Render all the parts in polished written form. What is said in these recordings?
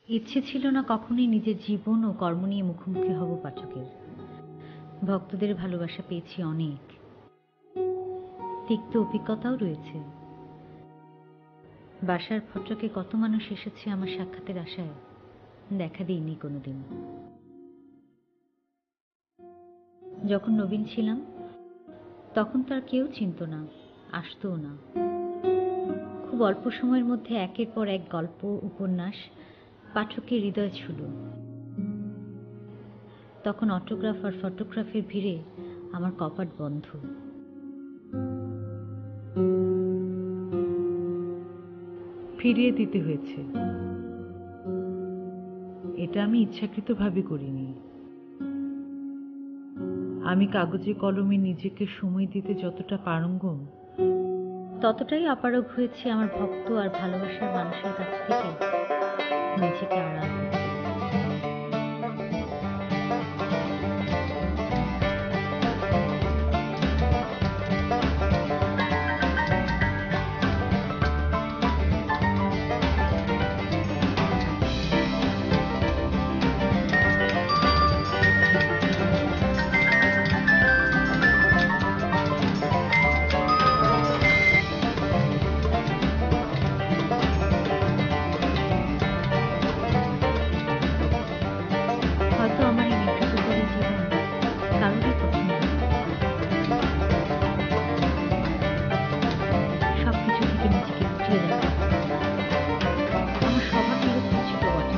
ইচ্ছে ছিল না কখনোই নিজের জীবন ও কর্ম নিয়ে মুখোমুখি হব পাঠকের। ভক্তদের ভালোবাসা পেয়েছি অনেক, তিক্ত অভিজ্ঞতাও রয়েছে। বাসার ফটকে কত মানুষ এসেছে আমার সাক্ষাতের আশায়, দেখা দিইনি কোনোদিন। যখন নবীন ছিলাম তখন তো আর কেউ চিনত না, আসতও না। খুব অল্প সময়ের মধ্যে একের পর এক গল্প উপন্যাস পাঠকের হৃদয় ছুঁল। তখন অটোগ্রাফ আর ফটোগ্রাফের ভিড়ে আমার কপাট বন্ধ। ফিরিয়ে দিতে হয়েছে, এটা আমি ইচ্ছাকৃতভাবে করিনি। আমি কাগজে কলমে নিজেকে সময় দিতে যতটা পারঙ্গম, ততটাই অপারগ হয়েছে আমার ভক্ত আর ভালোবাসার মানুষের কাছ থেকে নিজেকে আড়াল করতে। হয়তো আমার এই নির্যাতনের জীবন কারোরই পছন্দ না। সবকিছু থেকে নিজেকে গুটিয়ে রাখা আমার স্বভাব বিরুদ্ধ ছিল বটে,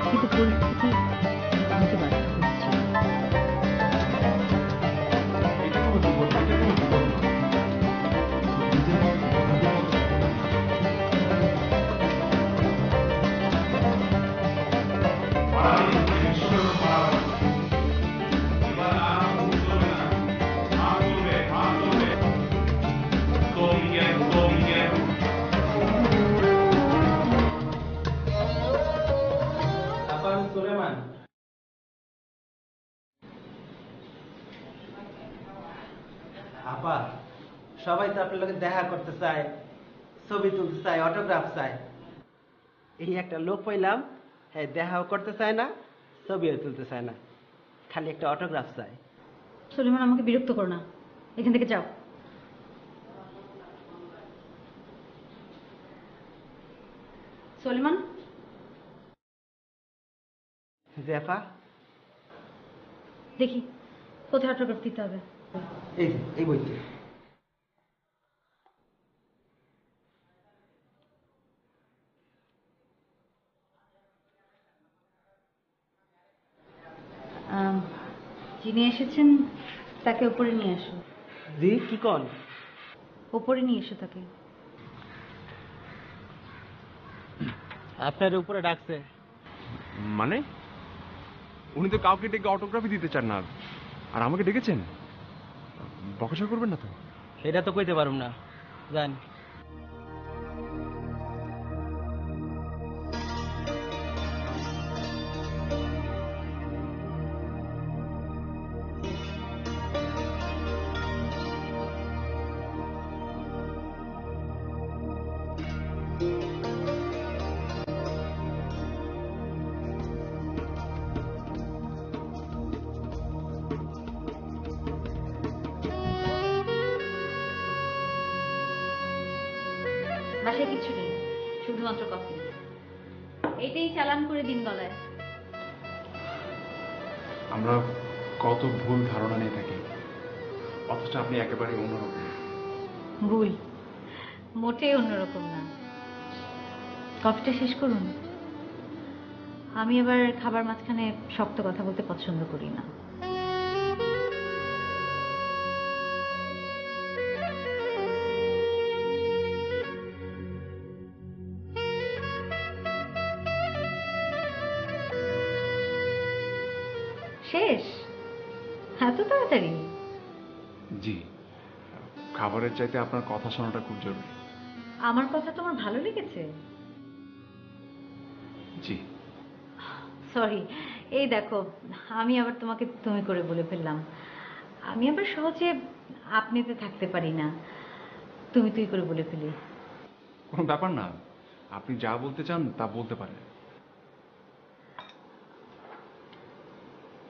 কিন্তু পরিস্থিতি আমাকে বাধ্য করেছিল। আপা, সবাই তো আপনার লোকে দেখা করতে চায়, ছবি তুলতে চায়, অটোগ্রাফ চায়। এই একটা লোক পাইলাম, হ্যাঁ, দেখাও করতে চায় না, ছবিও তুলতে চায় না, খালি একটা অটোগ্রাফ চায়। সুলেমান, আমাকে বিরক্ত করো না, এখান থেকে যাও। সুলেমান, যে আপা, দেখি কোথায় অটোগ্রাফ দিতে হবে। এই যে এই বইতে। যিনি এসেছেন তাকে উপরে নিয়ে আসো। জি, কি কন? উপরে নিয়ে এসো তাকে। আপনার উপরে ডাকছে। মানে উনি তো কাউকে ডেকে অটোগ্রাফি দিতে চান না, আর আমাকে ডেকেছেন? বকাঝকা করবেন না তো? এটা তো কইতে পারুম না, জান। বাসায় কিছু নেই, শুধুমাত্র কফি। এইটাই চালান করে দিন গলায়। আমরা কত ভুল ধারণা নিয়ে থাকি, অথচ আপনি একেবারে অন্যরকম। ভুল মোটেই অন্যরকম না। কফিটা শেষ করুন। আমি আবার খাবার মাঝখানে শক্ত কথা বলতে পছন্দ করি না। শেষ? এত তাড়াতাড়ি? জি, খাবারের চাইতে আপনার কথা শোনাটা খুব জরুরি। আমার কথা তোমার ভালো লেগেছে? জি। সরি, এই দেখো, আমি আবার তোমাকে তুমি করে বলে ফেললাম। আমি আবার সহজে আপনিতে থাকতে পারি না, তুমি তুই করে বলে ফেলি। কোনো ব্যাপার না, আপনি যা বলতে চান তা বলতে পারেন।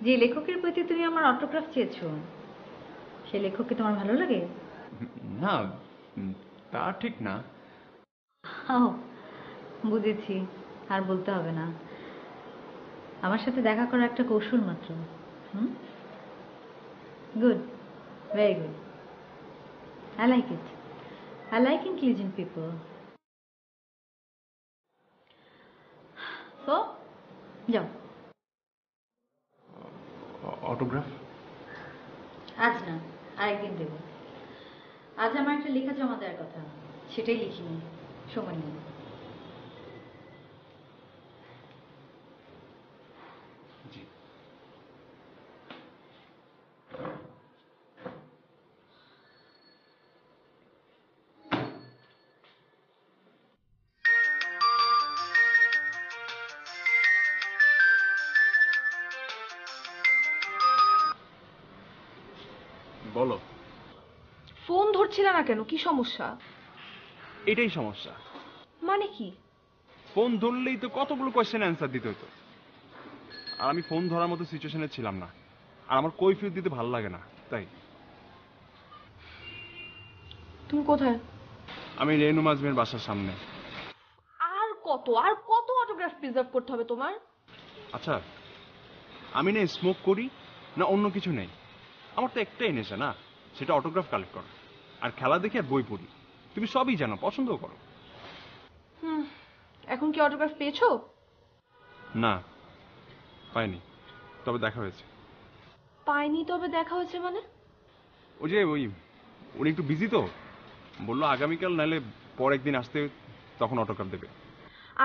যে লেখকের প্রতি তুমি আমার অটোগ্রাফ চেয়েছো সে লেখককে তোমার ভালো লাগে? না, তা ঠিক না। ও বুঝেছি, আর বলতে হবে না। আমার সাথে দেখা করা একটা কৌশল মাত্র। Hmm, good, very good. I like it. I like intelligent people. So, যাও। অটোগ্রাফ? আজ না, আরেকদিন দেবো। আজ আমার একটা লেখা জমা দেওয়ার কথা, সেটাই লিখিনি, সময় নেই। জি। বলো। ফোন ধরছিল না কেন? কি সমস্যা? এটাই সমস্যা। মানে কি? ফোন ধরলেই তো কতগুলো কোয়েশ্চেন অ্যান্সার দিতে হতো, আর আমি ফোন ধরার মতো সিচুয়েশনে ছিলাম না, আর আমার কৈফিয়ত দিতে ভালো লাগে না, তাই। তুমি কোথায়? আমি রেনু মাজমের বাসার সামনে। আর কত অটোগ্রাফ প্রিজার্ভ করতে হবে তোমার? আচ্ছা, আমি না স্মোক করি না অন্য কিছু নেই, আমার তো একটাই নেশা না, সেটা অটোগ্রাফ কালেক্ট করা আর খেলা দেখে আর বই পড়ি। তুমি সবই জানো, পছন্দও করো। এখন কি অটোগ্রাফ পেয়েছো? না, পাইনি, তবে দেখা হয়েছে। পাইনি তবে দেখা হয়েছে মানে? ওই উনি একটু বিজি তো, বললো আগামীকাল নাহলে পর একদিন আসতে, তখন অটোগ্রাফ দেবে।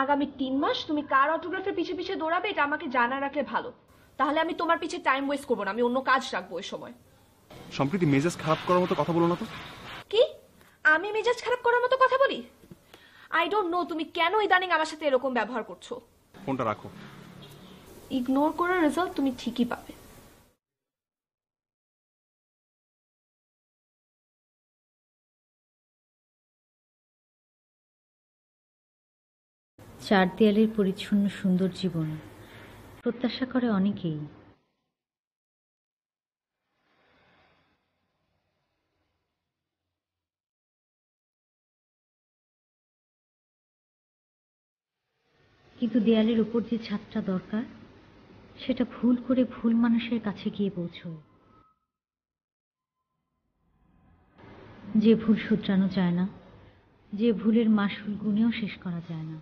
আগামী 3 মাস তুমি কার অটোগ্রাফের পিছে পিছে দৌড়াবে এটা আমাকে জানা রাখলে ভালো। তাহলে আমি তোমার পিছে টাইম ওয়েস্ট করবো না, আমি অন্য কাজ রাখবো ওই সময়। সম্প্রীতি মেজাজ খারাপ করার মতো কথা বলো না তো। কি? আমি মেজাজ খারাপ করার মতো কথা বলি? আই ডোন্ট নো তুমি কেন ইদানিং আমার সাথে এরকম ব্যবহার করছো। ফোনটা রাখো। ইগনোর করার রেজাল্ট তুমি ঠিকই পাবে। চার দেয়ালের পরিচ্ছন্ন সুন্দর জীবন প্রত্যাশা করে অনেকেই। কিন্তু দেয়ালের উপর যে ছাদটা দরকার সেটা ভুল করে ভুল মানুষের কাছে গিয়ে পৌঁছয়। যে ভুল শুধরানো যায় না, যে ভুলের মাসুল গুনেও শেষ করা যায় না,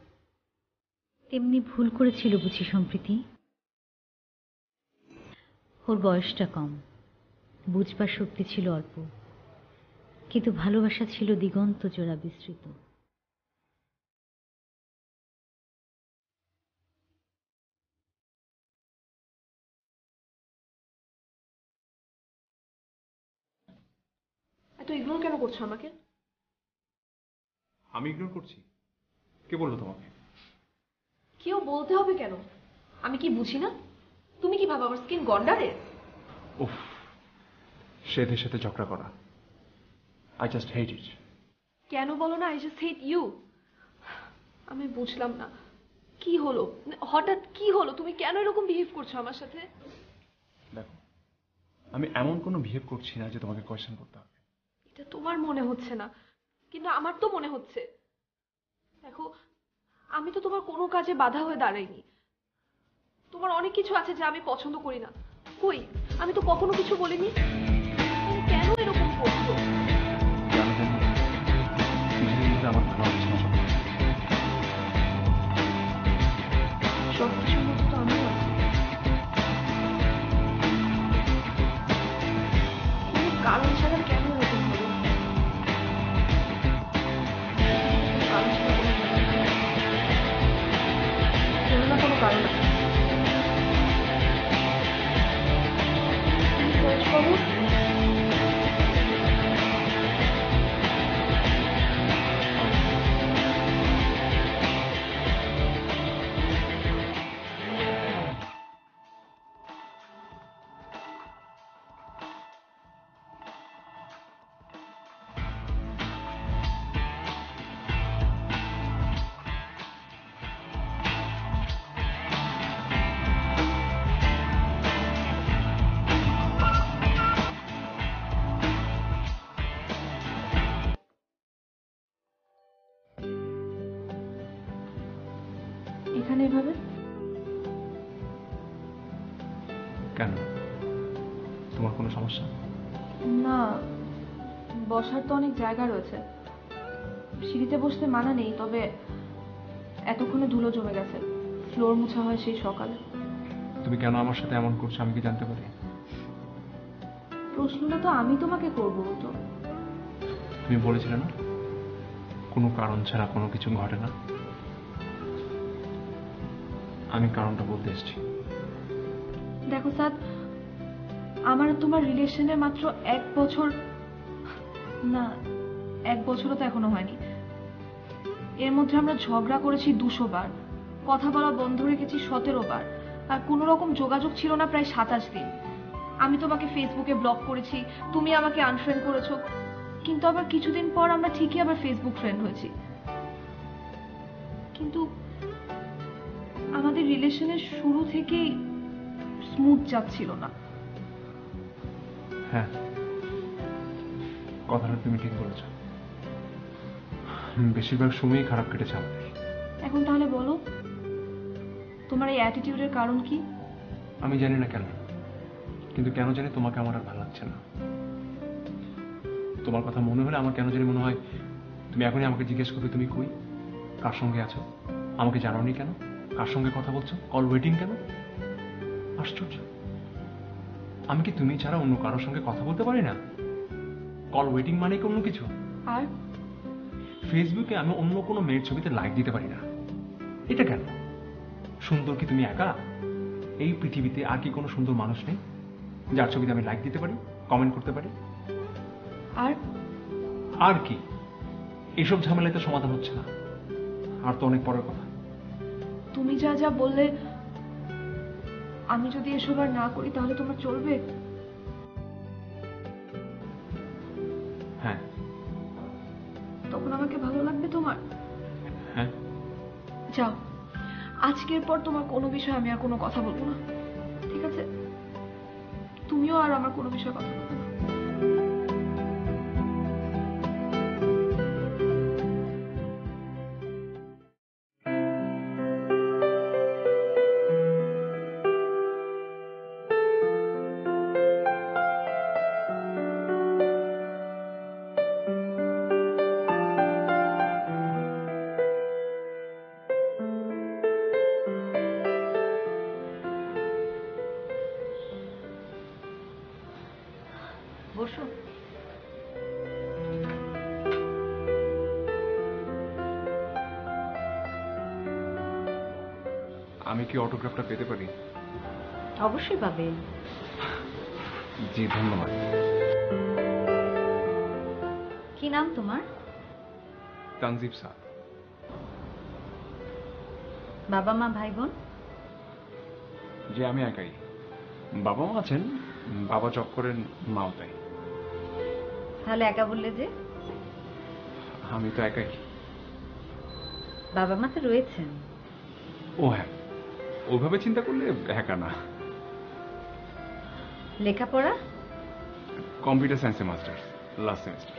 তেমনি ভুল করেছিল বুঝি সম্প্রীতি। ওর বয়সটা কম, বুঝবার শক্তি ছিল অল্প, কিন্তু ভালোবাসা ছিল দিগন্ত জোড়া বিস্তৃত। এত ইগনোর কেন করছো আমাকে? আমি ইগনোর করছি? কে বললো তোমাকে? কেউ বলতে হবে কেন? আমি কি বুঝি না? তুমি কি ভাবো আমার স্কিন গন্ডারে? উফ, সেদের সাথে ঝগড়া করা, আই জাস্ট হেট ইট। কেন বলো না আই জাস্ট হেট ইউ? আমি বুঝলাম না কি হলো, হঠাৎ কি হলো? তুমি কেন এরকম বিহেভ করছো আমার সাথে? দেখো, আমি এমন কোনো বিহেভ করছি না যে তোমাকে কোয়েশ্চেন করতে হবে। এটা তোমার মনে হচ্ছে না, কিন্তু আমার তো মনে হচ্ছে। দেখো, আমি তো তোমার কোনো কাজে বাধা হয়ে দাঁড়াইনি। তোমার অনেক কিছু আছে যা আমি পছন্দ করি না। কই, আমি তো কখনো কিছু বলিনি। তুমি কেন এরকম করছো? জানো কেন? নিজের মধ্যে আমার ভালো হচ্ছে না। সবকিছুর মধ্যে তো আমিও আছি। কোনো কারণ ছাড়া কেন এরকম হলো? কারণ ছাড়া কোনো না কোনো কারণ আছে। তুমি খোঁজ করো। এখানে এভাবে? কেন, তোমার কোনো সমস্যা? না, বসার তো অনেক জায়গা রয়েছে। সিঁড়িতে বসতে মানা নেই, তবে এতক্ষণে ধুলো জমে গেছে। ফ্লোর মোছা হয় সেই সকালে। তুমি কেন আমার সাথে এমন করছো আমি কি জানতে পারি? প্রশ্নটা তো আমি তোমাকে করবো। তো তুমি বলেছিলে না কোনো কারণ ছাড়া কোনো কিছু ঘটে না। আমি কারণটা বলতে এসেছি। দেখো সাদ, আমার আর তোমার রিলেশনে মাত্র 1 বছর, না 1 বছরও তো এখনো হয়নি। এর মধ্যে আমরা ঝগড়া করেছি 200 বার, কথা বলা বন্ধ রেখেছি 17 বার, আর কোনো রকম যোগাযোগ ছিল না প্রায় 27 দিন। আমি তোমাকে ফেসবুকে ব্লক করেছি, তুমি আমাকে আনফ্রেন্ড করেছো, কিন্তু আবার কিছুদিন পর আমরা ঠিকই আবার ফেসবুক ফ্রেন্ড হয়েছি। কিন্তু আমাদের রিলেশনের শুরু থেকেই স্মুথ যাচ্ছিল না। হ্যাঁ, কথাটা তুমি ঠিক বলেছো। বেশিরভাগ সময়ই খারাপ কেটেছে আমাদের। এখন তাহলে বলো, তোমার এই অ্যাটিটিউডের কারণ কি? আমি জানি না কেন, কিন্তু কেন জানি তোমাকে আমার আর ভালো লাগছে না। তোমার কথা মনে হলে আমার কেন জানি মনে হয় তুমি এখনই আমাকে জিজ্ঞেস করবে তুমি কই, কার সঙ্গে আছো, আমাকে জানাওনি কেন, কার সঙ্গে কথা বলছো, কল ওয়েটিং কেন। আশ্চর্য, আমি কি তুমি ছাড়া অন্য কারোর সঙ্গে কথা বলতে পারি না? কল ওয়েটিং মানে কি অন্য কিছু? আর ফেসবুকে আমি অন্য কোনো মেয়ের ছবিতে লাইক দিতে পারি না, এটা কেন? সুন্দর কি তুমি একা? এই পৃথিবীতে আর কি কোনো সুন্দর মানুষ নেই যার ছবিতে আমি লাইক দিতে পারি, কমেন্ট করতে পারি? আর আর কি, এসব ঝামেলায় তো সমাধান হচ্ছে না। আর তো অনেক পরের কথা। তুমি যা যা বললে, আমি যদি এসব আর না করি তাহলে তোমার চলবে? হ্যাঁ। তখন আমাকে ভালো লাগবে তোমার? হ্যাঁ। যাও, আজকের পর তোমার কোনো বিষয়ে আমি আর কোনো কথা বলবো না, ঠিক আছে? তুমিও আর আমার কোনো বিষয়ে কথা বলবে না। বসো। আমি কি অটোগ্রাফটা পেতে পারি? অবশ্যই পাবে। জি ধন্যবাদ। কি নাম তোমার? তানজিব স্যার। বাবা মা ভাই বোন? যে আমি একাই। বাবা মা আছেন, বাবা জব করেন, মাও তাই। তাহলে একা বললে যে? আমি তো একাই। বাবা মা তো রয়েছেন। ও হ্যাঁ, ওইভাবে চিন্তা করলে একা না। লেখাপড়া? কম্পিউটার সায়েন্সে মাস্টার্স, লাস্ট সেমিস্টার।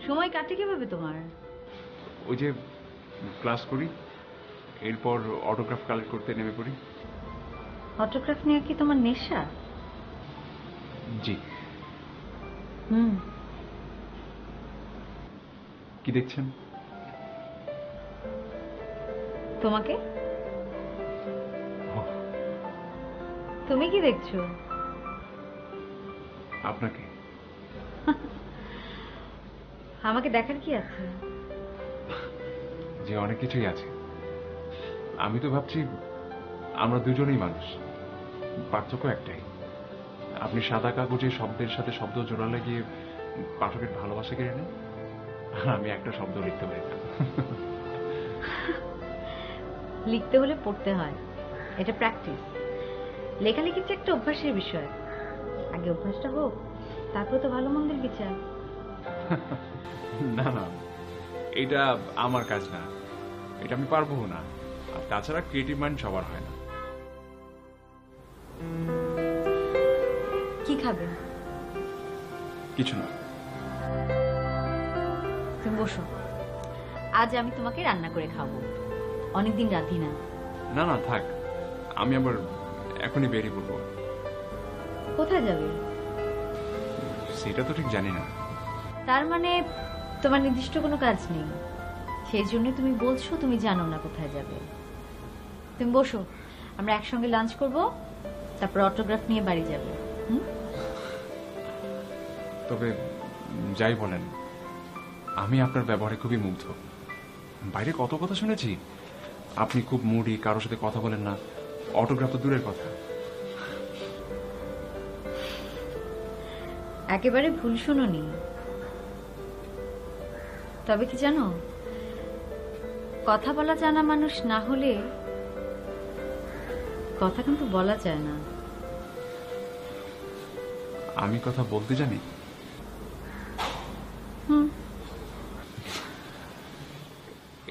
সময় কাটে কিভাবে তোমার? ওই যে ক্লাস করি, এরপর অটোগ্রাফ কালেক্ট করতে নেমে পড়ি। অটোগ্রাফ নিয়ে কি তোমার নেশা? জি। কি দেখছেন? তোমাকে। তুমি কি দেখছো? আপনাকে। আমাকে দেখার কি আছে? যে অনেক কিছুই আছে। আমি তো ভাবছি আমরা দুজনেই মানুষ, পার্থক্য একটাই। আপনি সাদা কাগজে শব্দের সাথে শব্দ জোড়ালে গিয়ে পাঠকের ভালোবাসা কেড়ে নেন, আর আমি একটা শব্দ লিখতে পারি না। লিখতে হলে পড়তে হয়, এটা প্র্যাকটিস। লেখালেখি হচ্ছে একটা অভ্যাসের বিষয়। আগে অভ্যাসটা হোক, তারপর তো ভালো মন্দের বিচার। না না, এটা আমার কাজ না, এটা আমি পারবো না। আর তাছাড়া ক্রিয়েটিভ মাইন্ড সবার হয় না। কি খাবে? কিছু না। তুমি বসো, আজ আমি তোমাকে রান্না করে খাবো। অনেকদিন রাঁধি না। না না থাক, আমি আবার এখনই বেরিয়ে পড়বো। কোথায় যাবে? সেটা তো ঠিক জানি না। তার মানে তোমার নির্দিষ্ট কোনো কাজ নেই, সেই জন্য তুমি বলছো তুমি জানো না কোথায় যাবে। তুমি বসো, আমরা একসঙ্গে লাঞ্চ করব, তারপর অটোগ্রাফ নিয়ে বাড়ি যাবে। তবে যাই বলেন, আমি আপনার ব্যবহারে খুবই মুগ্ধ। বাইরে কত কথা শুনেছি, আপনি খুব মুডি, কারোর সাথে কথা বলেন না, অটোগ্রাফ তো দূরের কথা। একেবারে ভুল শুনোনি। তবে কি জানো, কথা বলা জানা মানুষ না হলে কথা কিন্তু বলা যায় না। আমি কথা বলতে জানি।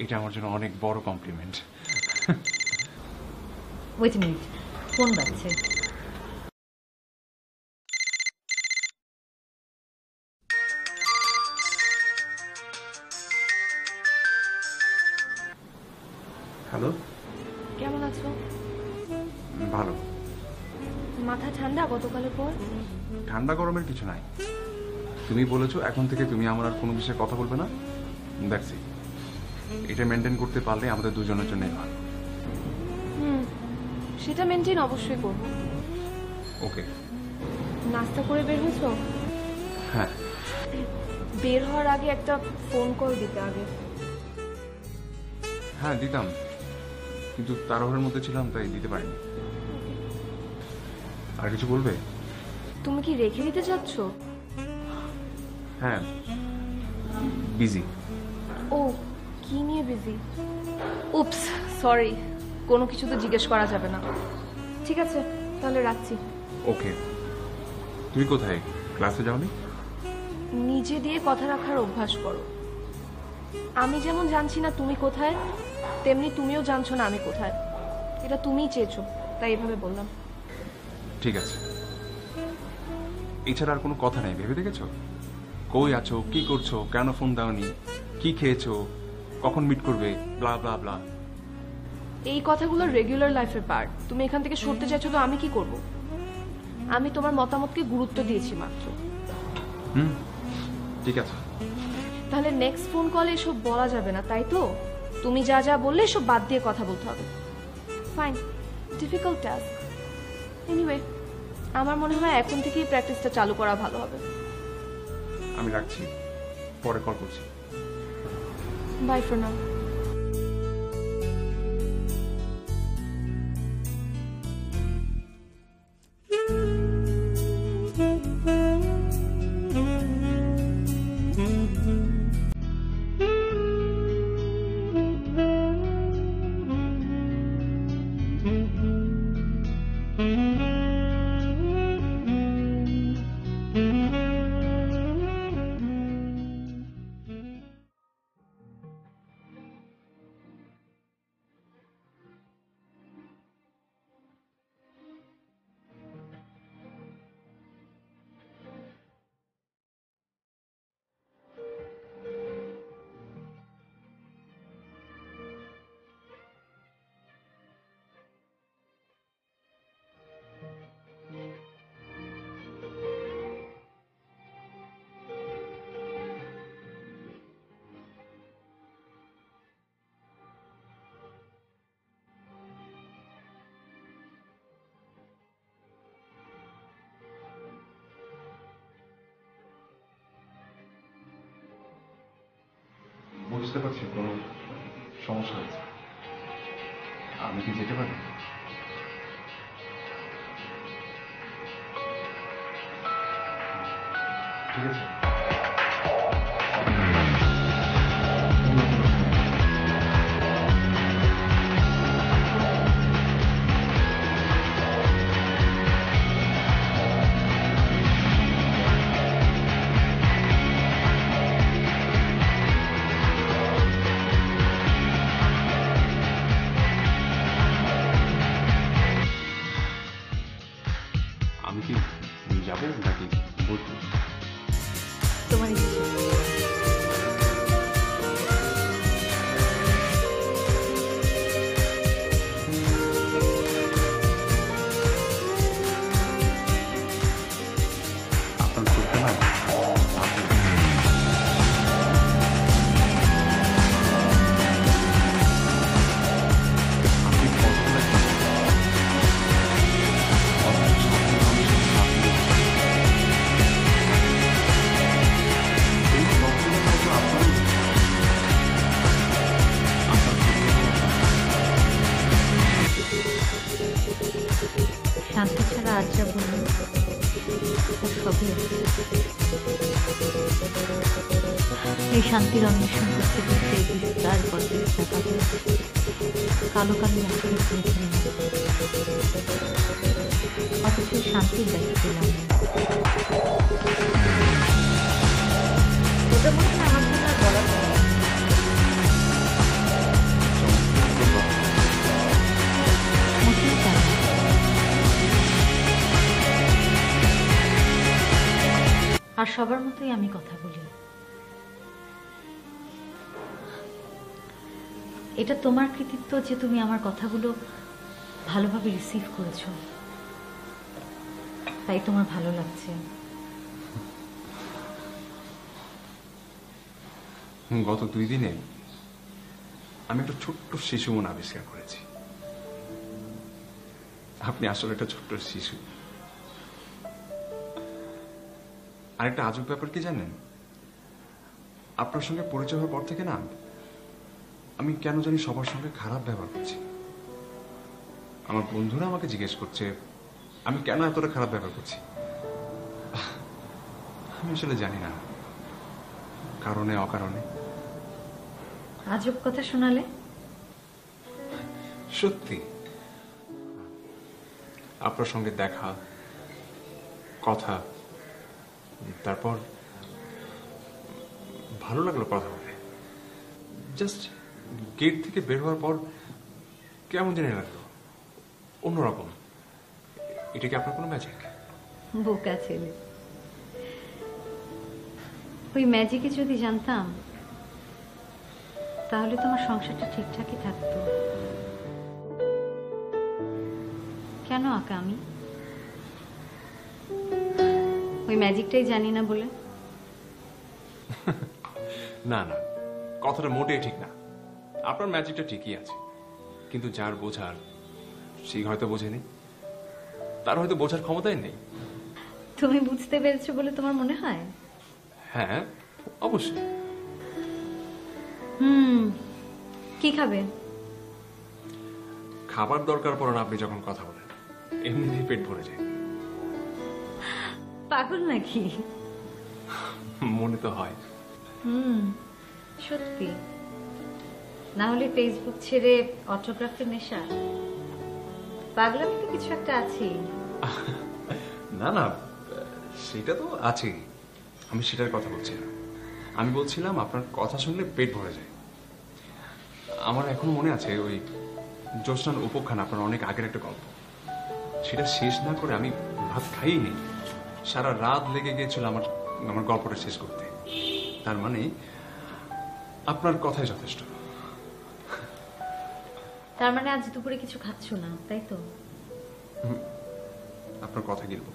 এটা আমার জন্য অনেক বড় কমপ্লিমেন্ট। ওয়েট মিনিট, ফোন বাজছে। হ্যালো, কেমন আছো? ভালো। মাথা ঠান্ডা গতকালের পর? ঠান্ডা গরমের কিছু নাই। তুমি বলেছো এখন থেকে তুমি আমার আর কোনো বিষয়ে কথা বলবে না। That's it. এটা মেনটেন করতে পারলে আমাদের দুজনের জন্যই ভালো। সেটা মেনটেন অবশ্যই করব। ওকে। নাস্তা করে বের হয়েছো? হ্যাঁ। বের হওয়ার আগে একটা ফোন কল দিতে আগে। হ্যাঁ দিতাম, কিন্তু তাড়াহুড়োর মধ্যে ছিলাম তাই দিতে পারিনি। আর কিছু বলবে? তুমি কি রেখে দিতে চাচ্ছ? হ্যাঁ, বিজি। ও, কি নিয়ে বিজি? উপস, সরি, কোনো কিছু তো জিজ্ঞেস করা যাবে না। ঠিক আছে, তাহলে রাখছি। ওকে। তুমি কোথায়? ক্লাসে যাওনি? নিজে দিয়ে কথা রাখার অভ্যাস করো। আমি যেমন জানছি না তুমি কোথায়, তেমনি তুমিও জানছো না আমি কোথায়। এটা তুমিই চেয়েছো, তাই এভাবে বললাম। ঠিক আছে। এছাড়া আর কোনো কথা নেই, ভেবে দেখেছো? কই আছো, কি করছো, কেন ফোন দাওনি, কি খেয়েছো, কখন মিট করবে, ব্লা ব্লা ব্লা। এই কথাগুলো রেগুলার লাইফের পার্ট। তুমি এখান থেকে সরতে চাইছো তো আমি কি করব? আমি তোমার মতামতকে গুরুত্ব দিয়েছি মাত্র। ঠিক আছে। তাহলে নেক্সট ফোন কলে এসব বলা যাবে না, তাই তো? তুমি যা যা বললে এসব বাদ দিয়ে কথা বলতে হবে। Fine, difficult task. এনিওয়ে, আমার মনে হয় এখন থেকেই প্র্যাকটিসটা চালু করা ভালো হবে। আমি রাখছি, পরে কল করছি। Bye for now. বুঝতে পারছি কোনো সমস্যা হয়েছে। আমি কি যেতে পারি? ঠিক আছে। আমি কি যাবো নাকি বলবো? তোমার ইচ্ছে। আপনার চোখে না আপনি কল্পনা শান্তি ছাড়া আর যা বলল তা সবই আছে। এই শান্তির অন্বেষণ করতে করতে এই বিস্তার গল্পের চাকাতে কালো কালো আসলে ঘুরেছিলেন, অথচ শান্তির দেখা পেলাম না। ওটা মনে হয় আমার জন্য আর বলা যায় না। মোটেই তাই না। আর সবার মতোই আমি কথা বলি। এটা তোমার কৃতিত্ব যে তুমি আমার কথাগুলো ভালোভাবে রিসিভ করেছো, তাই তোমার ভালো লাগছে। গত 2 দিনে আমি একটা ছোট্ট শিশু মন আবিষ্কার করেছি। আপনি আসলে একটা ছোট্ট শিশু। আরেকটা আজব ব্যাপার কি জানেন, আপনার সঙ্গে পরিচয় হওয়ার পর থেকে না আমি কেন জানি সবার সঙ্গে খারাপ ব্যবহার করছি। আমার বন্ধুরা আমাকে জিজ্ঞেস করছে আমি কেন এতটা খারাপ ব্যবহার করছি। আমি আসলে জানি না, কারণে অকারণে। আজব কথা শোনালে। সত্যি আপনার সঙ্গে দেখা, কথা, তারপর ভালো লাগলো কথা বলে। জাস্ট গেট থেকে বের হওয়ার পর কেমন জানি লাগলো, অন্যরকম। এটা কি আপনার কোনো ম্যাজিক? বোকা ছেলে। ওই ম্যাজিকে যদি জানতাম তাহলে তোমার সংসারটা ঠিকঠাকই থাকতো। কেন আঁকা আমি? ওই ম্যাজিকটাই জানি না বলে? না না, কথাটা মোটেই ঠিক না। আপনার ম্যাজিকটা ঠিকই আছে, কিন্তু যার বোঝার সেই হয়তো বোঝেনি, তার হয়তো বোঝার ক্ষমতাই নেই। তুমি বুঝতে পেরেছো বলে তোমার মনে হয়? হ্যাঁ অবশ্যই। কি খাবে? খাবার দরকার পড়ে না আপনি যখন কথা বলেন, এমনিতেই পেট ভরে যায়। পাগল নাকি? মনে তো হয়। সত্যি। না হলে ফেসবুক ছেড়ে অটোগ্রাফের নেশা? পাগলামি তো কিছু একটা আছে। না না, সেটা তো আছেই, আমি সেটার কথা বলছি না। আমি বলছিলাম আপনার কথা শুনলে পেট ভরে যায়। আমার এখনো মনে আছে ওই জ্যোৎস্নার উপখ্যান, আপনার অনেক আগের একটা গল্প। সেটা শেষ না করে আমি ভাত খাইই নেই। সারা রাত লেগে গিয়েছিল আমার আমার গল্পটা শেষ করতে। তার মানে আপনার কথাই যথেষ্ট। তার মানে আজ দুপুরে কিছু খাচ্ছ না, তাই তো? আপনার কথা গিলব।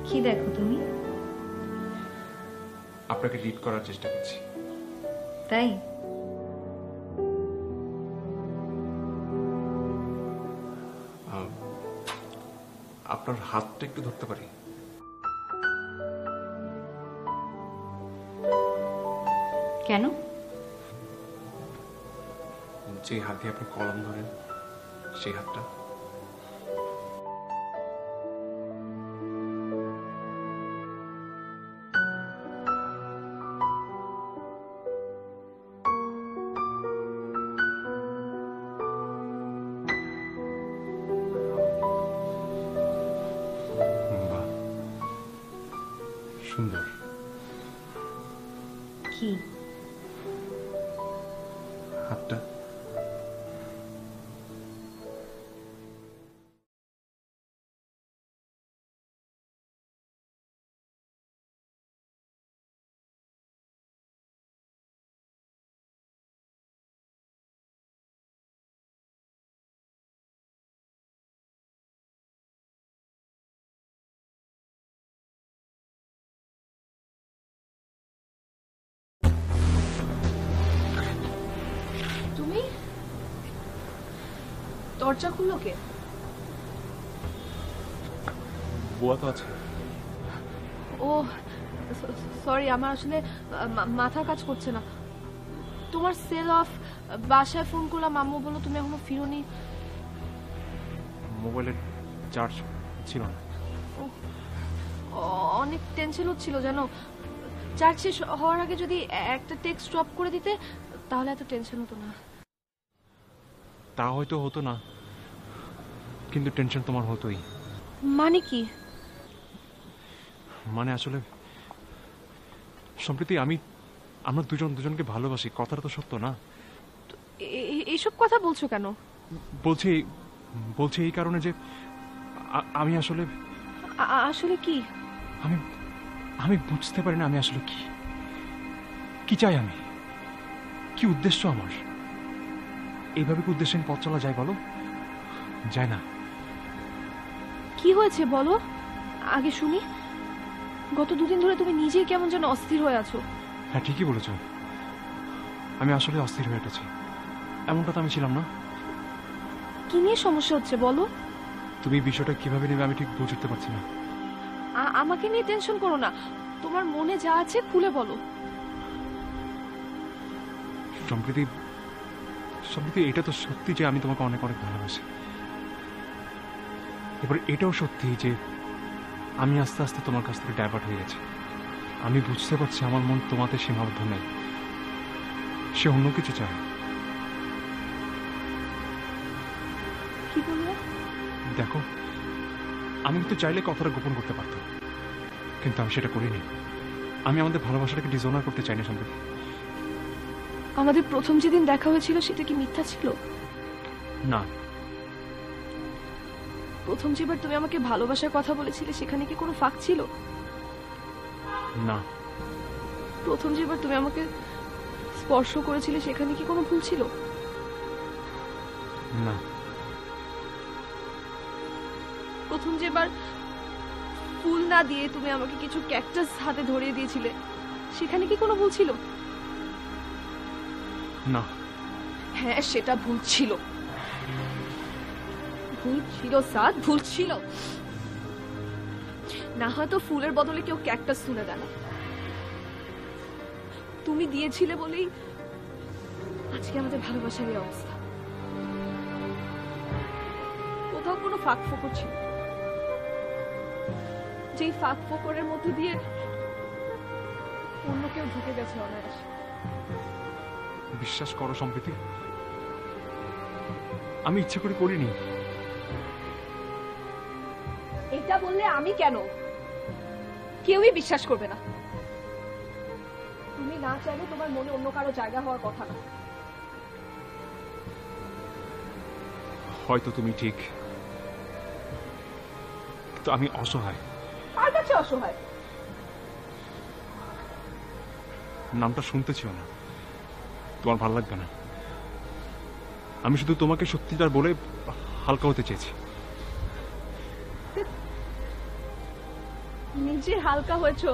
কি দেখো তুমি? আপনাকে রিড করার চেষ্টা করছি। তাই? আপনার হাতটা একটু ধরতে পারি? কেন? যে হাত দিয়ে আপনি কলম ধরেন সেই হাতটা। বাহ, সুন্দর। কি? হাতটা দরজা খুললো কে? বুয়া তো আছে। ও সরি, আমার আসলে মাথা কাজ করছে না। তোমার সেল অফ, বাসায় ফোন করলাম, আম্মু বললো তুমি এখনো ফিরোনি। মোবাইলের চার্জ ছিল না। অনেক টেনশন হচ্ছিল জানো। চার্জ শেষ হওয়ার আগে যদি একটা টেক্সট ড্রপ করে দিতে তাহলে এত টেনশন হতো না। তা হয়তো হতো না, কিন্তু টেনশন তোমার হতোই। মানে কি? মানে আসলে সম্প্রতি আমরা দুজন দুজনকে ভালোবাসি, কথাটা তো সত্য না? এইসব কথা বলছো কেন? বলছি এই কারণে যে আমি আসলে আসলে কি? আমি বুঝতে পারি না আমি আসলে কি চাই, আমি কি উদ্দেশ্য আমার। এইভাবে কি উদ্দেশ্যহীন পথ চলা যায় বলো? যায় না। কি হয়েছে বলো আগে শুনি। গত দুদিন ধরে তুমি নিজেই কেমন যেন অস্থির হয়ে আছো। হ্যাঁ ঠিকই বলেছ, আমি আসলে অস্থির হয়ে উঠেছি। এমনটা তো আমি ছিলাম না। কি নিয়ে সমস্যা হচ্ছে বলো? তুমি বিষয়টা কিভাবে নেবে আমি ঠিক বুঝতে পারছি না। আমাকে নিয়ে টেনশন করো না, তোমার মনে যা আছে খুলে বলো। সম্প্রতি এটা তো সত্যি যে আমি তোমাকে অনেক অনেক ভালোবাসি। এবার এটাও সত্যি যে আমি আস্তে আস্তে তোমার কাছ থেকে ডাইভার্ট হয়ে গেছি। আমি বুঝতে পারছি আমার মন তোমাতে সীমাবদ্ধ নেই, সে অন্য কিছু চায়। কি বললে? দেখো, আমি কিন্তু চাইলে কথাটা গোপন করতে পারতাম, কিন্তু আমি সেটা করিনি। আমি আমাদের ভালোবাসাটাকে ডিসঅনার করতে চাইনি সম্প্রতি। আমাদের প্রথম যেদিন দেখা হয়েছিল সেটা কি মিথ্যা ছিল? না। প্রথম যেবার তুমি আমাকে ভালোবাসার কথা বলেছিলে সেখানে কি কোনো ফাঁক ছিল? না। প্রথম যেবার তুমি আমাকে স্পর্শ করেছিলে সেখানে কি কোনো ভুল ছিল? না। প্রথম যেবার ফুল না দিয়ে তুমি আমাকে কিছু ক্যাকটাস হাতে ধরিয়ে দিয়েছিলে সেখানে কি কোনো ভুল ছিল? না। হ্যাঁ সেটা ভুল ছিল। ভুল ছিল সাদ, ভুল ছিল। না হয়তো ফুলের বদলে কেউ ক্যাকটাস তুলে দেয় না, তুমি দিয়েছিলে বলেই আজকে আমাদের ভালোবাসার এই অবস্থা। কোথাও কোনো ফাঁক ফোকর ছিল, যেই ফাঁক ফোকরের মধ্যে দিয়ে অন্য কেউ ঢুকে গেছে অনায়াসে। বিশ্বাস করো সম্প্রীতি, আমি ইচ্ছে করে করিনি। এটা বললে আমি কেন? কেউই বিশ্বাস করবে না। তুমি না চাইলে তোমার মনে অন্য কারো জায়গা হওয়ার কথা না। হয়তো তুমি ঠিক, তো আমি অসহায়। কার কাছে অসহায়? নামটা শুনতে ছিল না, তোমার ভালো লাগবে না। আমি শুধু তোমাকে সত্যিটার বলে হালকা হতে চেয়েছি। নিজে হালকা হয়েছো,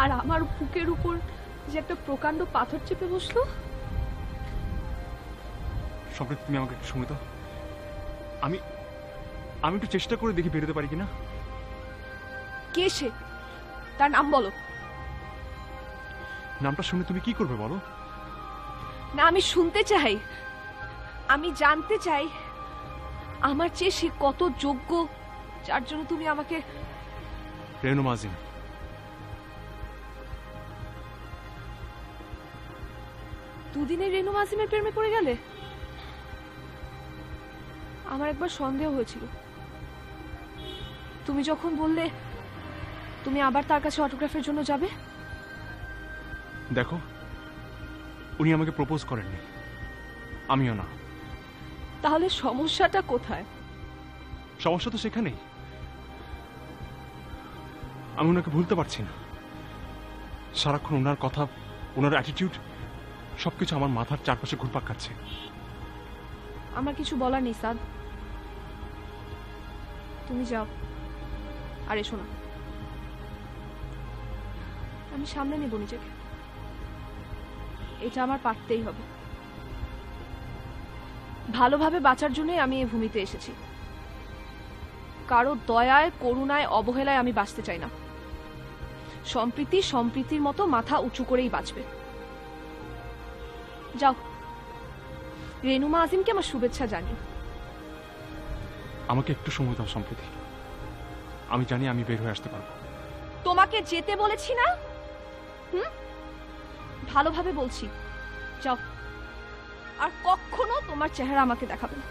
আর আমার বুকের উপর যে একটা প্রকাণ্ড পাথর চেপে বসলো। সম্প্রীতি তুমি আমাকে একটু শুনে দাও। আমি একটু চেষ্টা করে দেখি বেরোতে পারি কিনা। কে সে? তার নাম বলো। নামটা শুনে তুমি কি করবে বলো? না, আমি শুনতে চাই, আমি জানতে চাই আমার চেয়ে সে কত যোগ্য যার জন্য তুমি আমাকে। রেনু মাজিম। দুদিনে রেনু মাজিমের প্রেমে পড়ে গেলে? আমার একবার সন্দেহ হয়েছিল, তুমি যখন বললে তুমি আবার তার কাছে অটোগ্রাফের জন্য যাবে। দেখো, উনি আমাকে প্রপোজ করেননি, আমিও না। তাহলে সমস্যাটা কোথায়? সমস্যা তো সেখানেই, আমি ওনাকে ভুলতে পারছি না। সারাক্ষণ ওনার কথা, ওনার অ্যাটিটিউড সবকিছু আমার মাথার চারপাশে ঘুরপাক খাচ্ছে। আমার কিছু বলার নেই সাদ, তুমি যাও। আর এসো না, আমি সামনে নেব নিজেকে, এটা আমার পারতেই হবে। ভালোভাবে বাঁচার জন্যই আমি এই ভূমিতে এসেছি। কারো দয়ায়, করুণায়, অবহেলায় আমি বাঁচতে চাই না। সম্প্রীতির মতো মাথা উঁচু করেই বাঁচবে। যাও, রেনুমা আজিমকে আমার শুভেচ্ছা জানি। আমাকে একটু সময় দাও সম্প্রীতি, আমি জানি আমি বের হয়ে আসতে পারবো। তোমাকে যেতে বলেছি না? ভালোভাবে বলছি, যাও। আর কখনো তোমার চেহারা আমাকে দেখাবে না।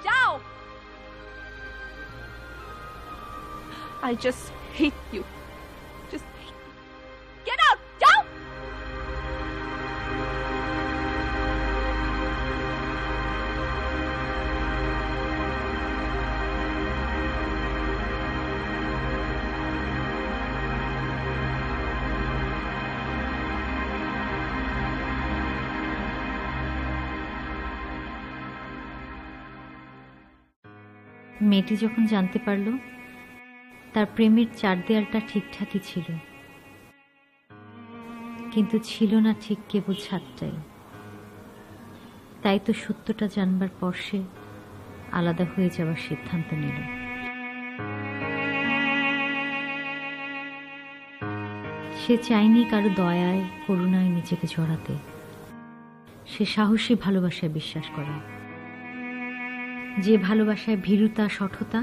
যাও। I just hate you. Just hate you. Get out! যাও। মেয়েটি যখন জানতে পারল তার প্রেমের চার দেয়ালটা ঠিকঠাকই ছিল, কিন্তু ছিল না ঠিক কেবল ছাদটাই। তাই তো সত্যটা জানবার পর সে আলাদা হয়ে যাওয়ার সিদ্ধান্ত নিল। সে চায়নি কারো দয়ায়, করুণায় নিজেকে জড়াতে। সে সাহসী ভালোবাসায় বিশ্বাস করে, যে ভালোবাসায় ভীরুতা, শঠতা,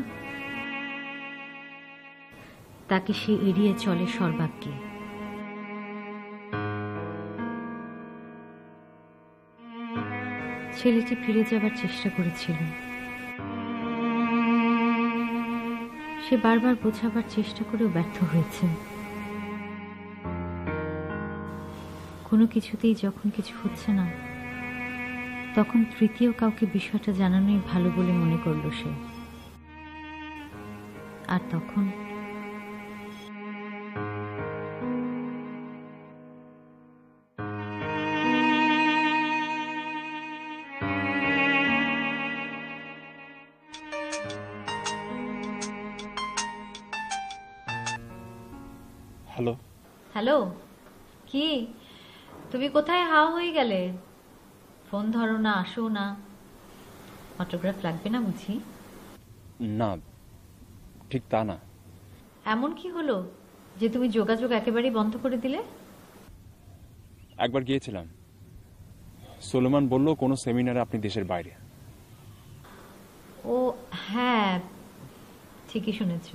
তাকে সে এড়িয়ে চলে সর্বাগ্রে। ছেলেটি ফিরে যাবার চেষ্টা করেছিল। সে বারবার বোঝাবার চেষ্টা করেও ব্যর্থ হয়েছে। কোনো কিছুতেই যখন কিছু হচ্ছে না, তখন তৃতীয় কাউকে বিষয়টা জানানোই ভালো বলে মনে করল সে। আর তখন হ্যালো। হ্যালো, কি তুমি কোথায় হাওয়া হয়ে গেলে? ফোন ধরো না, আসো না। অটোগ্রাফ লাগবে না বুঝি? না, ঠিক তা না। এমন কি হলো যে তুমি যোগাযোগ একেবারেই বন্ধ করে দিলে? একবার গিয়েছিলাম, সোলোমান বলল কোনো সেমিনারে আপনি দেশের বাইরে। ও হ্যাঁ, ঠিকই শুনেছ।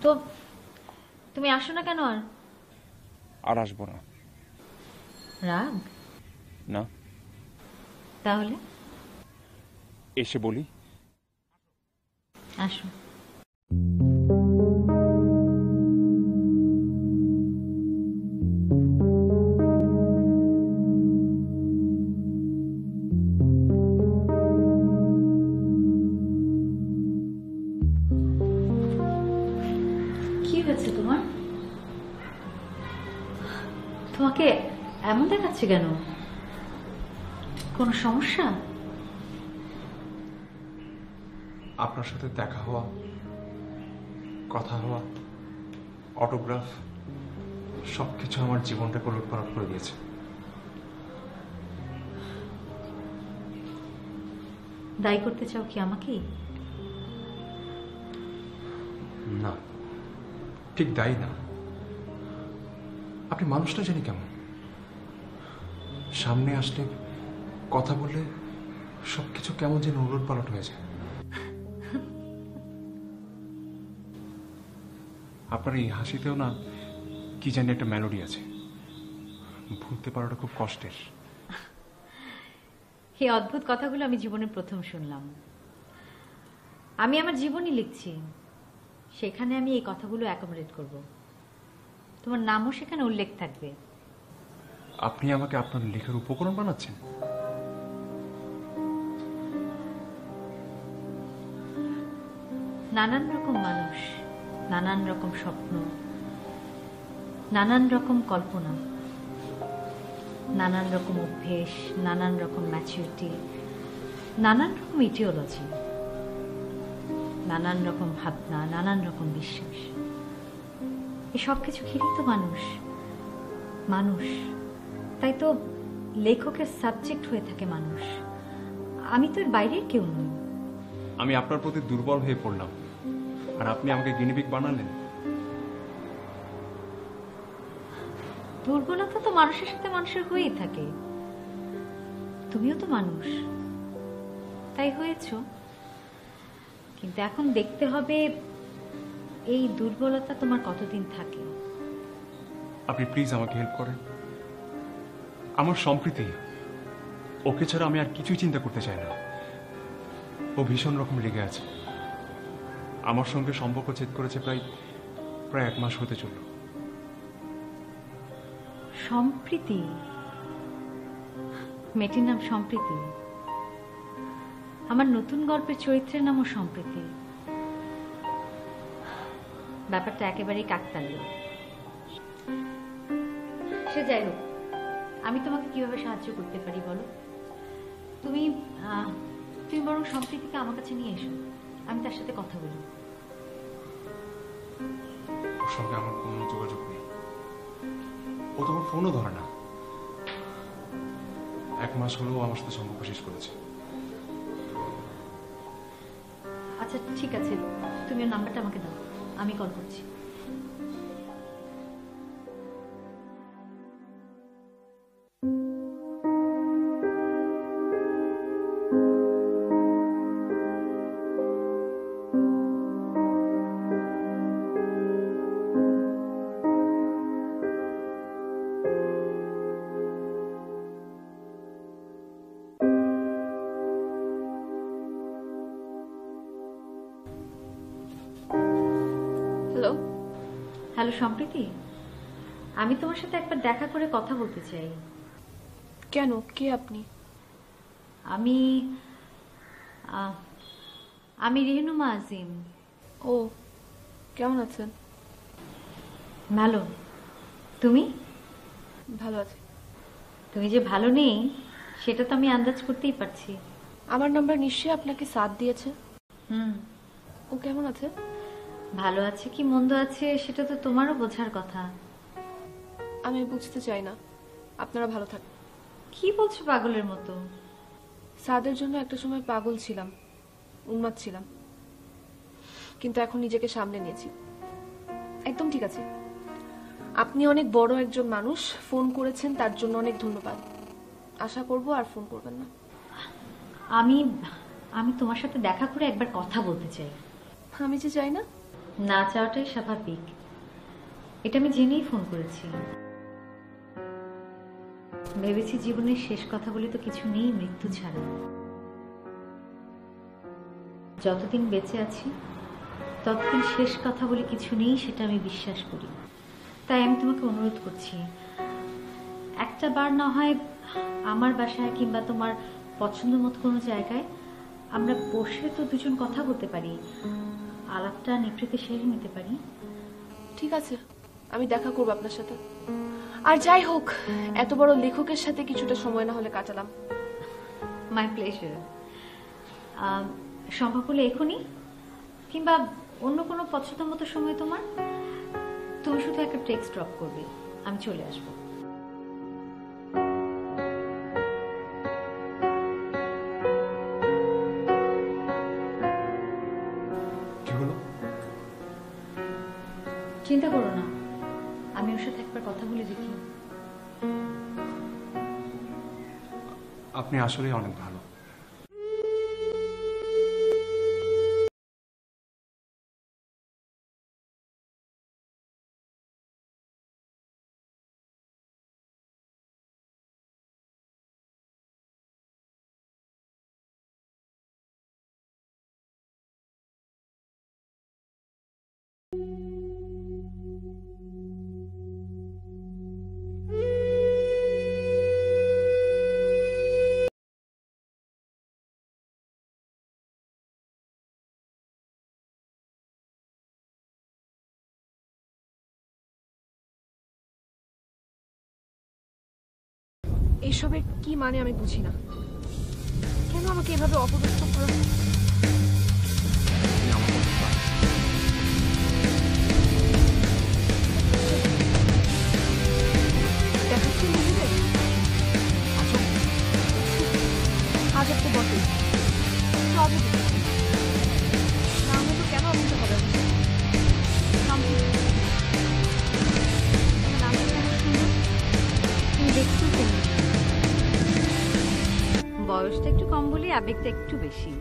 তো তুমি আসো না কেন? আর আসবো না। রাগ? না। তাহলে এসে বলি আসো। কি হয়েছে তোমার? তোমাকে এমন দেখাচ্ছে কেন? কোনো সমস্যা? আপনার সাথে দেখা হওয়া, কথা হওয়া, অটোগ্রাফ, সবকিছু আমার জীবনটাকে উলটপালট করে দিয়েছে। দায়ী করতে চাও কি আমাকেই? না, ঠিক দায়ী না। আপনি মানুষটা জানি কেমন, সামনে আসলে, কথা বললে সবকিছু কেমন যেন উলটপালট হয়ে যায়। আপনার এই হাসিতেও না কি জানি একটা মেলোডি আছে, ভুলতে পারাটা খুব কষ্টের। এই অদ্ভুত কথাগুলো আমি জীবনে প্রথম শুনলাম। আমি আমার জীবনই লিখছি, সেখানে আমি এই কথাগুলো অ্যাকোমোডেট করব। তোমার নামও সেখানে উল্লেখ থাকবে। আপনি আমাকে আপনার লেখার উপকরণ বানাচ্ছেন? নানান রকম মানুষ, নানান রকম স্বপ্ন, নানান রকম কল্পনা, নানান রকম অভ্যেস, নানান রকম ম্যাচুরিটি, নানান রকম ইটিওলজি, নানান রকম ভাবনা, নানান রকম বিশ্বাস, এই সব কিছু ঘিরেই তো মানুষ। মানুষ, তাই তো লেখকের সাবজেক্ট হয়ে থাকে মানুষ। আমি তো এর বাইরের কেউ নই। আমি আপনার প্রতি দুর্বল হয়ে পড়লাম, আর আপনি আমাকে গিনিপিগ বানালেন। দুর্বলতা তো মানুষের সাথে মানুষের হয়েই থাকে। তুমিও তো মানুষ, তাই হয়েছ। কিন্তু এখন দেখতে হবে এই দুর্বলতা তোমার কতদিন থাকে। আপনি প্লিজ আমাকে হেল্প করেন। আমার সম্প্রীতি, ওকে ছাড়া আমি আর কিছুই চিন্তা করতে চাই না। ও ভীষণ রকম রেগে আছে। আমার সঙ্গে সম্পর্ক ছেদ করেছে প্রায় 1 মাস হতে চলল। সম্প্রীতি? মেয়েটির নাম সম্প্রীতি? আমার নতুন গল্পের চরিত্রের নামও সম্প্রীতি। ব্যাপারটা একেবারেই কাকতালীয়। সে যাই হোক, আমি তোমাকে কিভাবে সাহায্য করতে পারি বলো? তুমি বরং সম্প্রীতিকে আমার কাছে নিয়ে এসো, আমি তার সাথে কথা বলি। ওর সঙ্গে আমার কোনো যোগাযোগ নেই। ও তো আমার ফোনও ধরে না। 1 মাস হলেও আমার সাথে সম্পর্ক শেষ করেছে। আচ্ছা ঠিক আছে, তুমি ওর নাম্বারটা আমাকে দাও, আমি কল করছি। হ্যালো। হ্যালো সম্প্রীতি, আমি তোমার সাথে একবার দেখা করে কথা বলতে চাই। কেন, কে আপনি? আমি আমি রেহনুমা আজিম। ও, কেমন আছেন? ভালো, তুমি? ভালো আছি। তুমি যে ভালো নেই সেটা তো আমি আন্দাজ করতেই পারছি। আমার নাম্বার নিশ্চয়ই আপনাকে সাথ দিয়েছে। হুম। ও কেমন আছে? ভালো আছে কি মন্দ আছে সেটা তো তোমারও বোঝার কথা। আমি বুঝতে চাই না। আপনারা ভালো থাকেন। কি বলছো পাগলের মতো? সাদের জন্য একটা সময় পাগল ছিলাম, উন্মাদ ছিলাম, কিন্তু এখন নিজেকে সামলে নিয়েছি। একদম ঠিক আছে। আপনি অনেক বড় একজন মানুষ, ফোন করেছেন তার জন্য অনেক ধন্যবাদ। আশা করব আর ফোন করবেন না। আমি আমি তোমার সাথে দেখা করে একবার কথা বলতে চাই। আমি যে চাই না? না চাওয়াটাই স্বাভাবিক, এটা আমি জেনেই ফোন করেছি। ভেবেছি জীবনের শেষ কথা বলে তো কিছু নেই মৃত্যু ছাড়া। যতদিন বেঁচে আছি ততদিন শেষ কথা বলে কিছু নেই, সেটা আমি বিশ্বাস করি। তাই আমি তোমাকে অনুরোধ করছি, একটা বার না হয় আমার বাসায় কিংবা তোমার পছন্দ মতো কোনো জায়গায় আমরা বসে তো দুজন কথা বলতে পারি, আলাপটা নিভৃতে সেরে নিতে পারি। ঠিক আছে, আমি দেখা করবো আপনার সাথে। আর যাই হোক, এত বড় লেখকের সাথে কিছুটা সময় না হলে কাটালাম। My pleasure. সম্ভব হলে এখনই কিংবা অন্য কোনো পছন্দ মতো সময় তোমার, তুমি শুধু একটা টেক্সট ড্রপ করবে, আমি চলে আসবো। কি হলো? চিন্তা করো না, আমি ওর সাথে একবার কথা বলে দেখি। আপনি আসলে অনেক ভালো। এসবের কি মানে আমি বুঝি না। কেন আমাকে এভাবে অপদস্থ করা? আপনি আমার কথা ভালো। দেখাচ্ছি নিজেদের। আসলে কাজও দিচ্ছে না হলে তো কেন আনতে হবে আমাকে? তুমি দেখতেও তেমনি। বয়সটা একটু কম বলে আবেগটা একটু বেশি।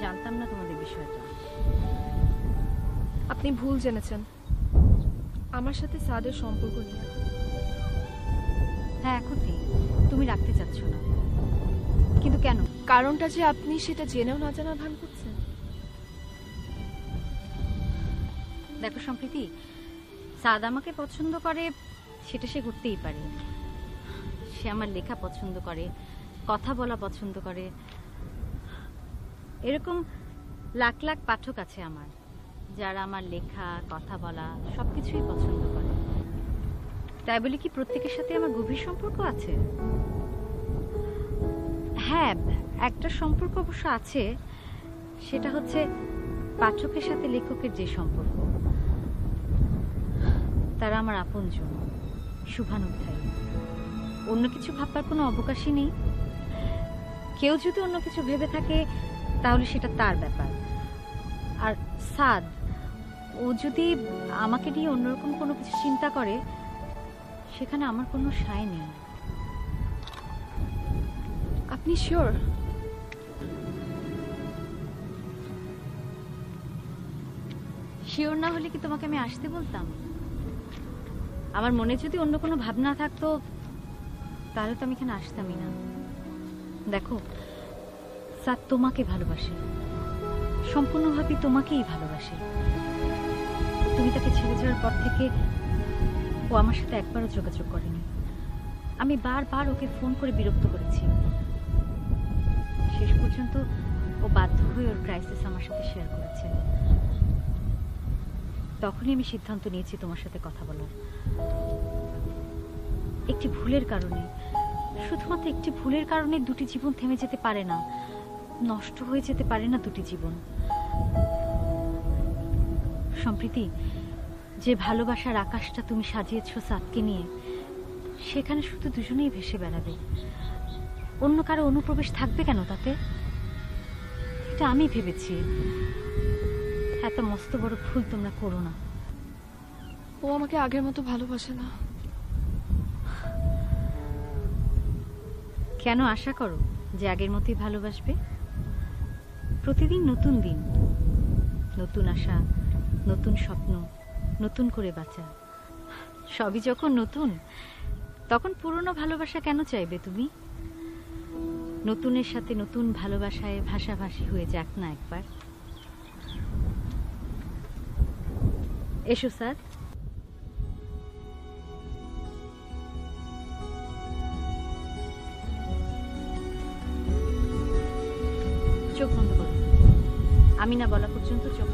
জানতাম না তোমাদের বিষয়টা। আপনি ভুল জেনেছেন আমার সাথে সাদের সম্পর্ক নিয়ে। হ্যাঁ এখন নেই, তুমি রাখতে চাচ্ছ না, কিন্তু কেন? কারণটা যে আপনি সেটা জেনেও না জানার ভান করছেন। দেখো সম্প্রীতি, সাদ আমাকে পছন্দ করে সেটা সে করতেই পারে। সে আমার লেখা পছন্দ করে, কথা বলা পছন্দ করে। এরকম লাখ লাখ পাঠক আছে আমার, যারা আমার লেখা কথা বলা সবকিছুই পছন্দ করে। তাই বলে কি প্রত্যেকের সাথে আমার গভীর সম্পর্ক আছে? হ্যাঁ, একটা সম্পর্ক অবশ্য আছে, সেটা হচ্ছে পাঠকের সাথে লেখকের যে সম্পর্ক। তারা আমার আপনজন, শুভানুধ্যায়ী। অন্য কিছু ভাববার কোনো অবকাশই নেই। কেউ যদি অন্য কিছু ভেবে থাকে তাহলে সেটা তার ব্যাপার। আর সাদ, ও যদি আমাকে নিয়ে অন্যরকম কোনো কিছু চিন্তা করে সেখানে আমার কোনো সায় নেই। আপনি শিওর? শিওর না হলে কি তোমাকে আমি আসতে বলতাম? আমার মনে যদি অন্য কোনো ভাবনা থাকতো তাহলে তো আমি এখানে আসতামই না। দেখো, সাদ তোমাকে ভালোবাসে, সম্পূর্ণভাবে তোমাকেই ভালোবাসে। তুমি তাকে ছেড়ে যাওয়ার পর থেকে ও আমার সাথে একবারও যোগাযোগ করেনি। আমি বারবার ওকে ফোন করে বিরক্ত করেছি। শেষ পর্যন্ত ও বাধ্য হয়ে ওর ক্রাইসিস আমার সাথে শেয়ার করেছে। তখনই আমি সিদ্ধান্ত নিয়েছি তোমার সাথে কথা বলার। একটি ভুলের কারণে, শুধুমাত্র একটি ভুলের কারণে দুটি জীবন থেমে যেতে পারে না, নষ্ট হয়ে যেতে পারে না দুটি জীবন। সম্প্রীতি, যে ভালোবাসার আকাশটা তুমি সাজিয়েছ সাদকে নিয়ে, সেখানে শুধু দুজনেই ভেসে বেড়াবে। অন্য কারো অনুপ্রবেশ থাকবে কেন তাতে? এটা আমি ভেবেছি। এত মস্ত বড় ভুল তোমরা করো না। ও আমাকে আগের মতো ভালোবাসে না। কেন আশা করো যে আগের মতোই ভালোবাসবে? প্রতিদিন নতুন দিন, নতুন আশা, নতুন স্বপ্ন, নতুন করে বাঁচা। সবই যখন নতুন, তখন পুরনো ভালোবাসা কেন চাইবে তুমি? নতুনের সাথে নতুন ভালোবাসায় ভাষাভাষী হয়ে যাক না একবার। এসো স্যার। চোখ বন্ধ করো। আমি না বলা পর্যন্ত চোখ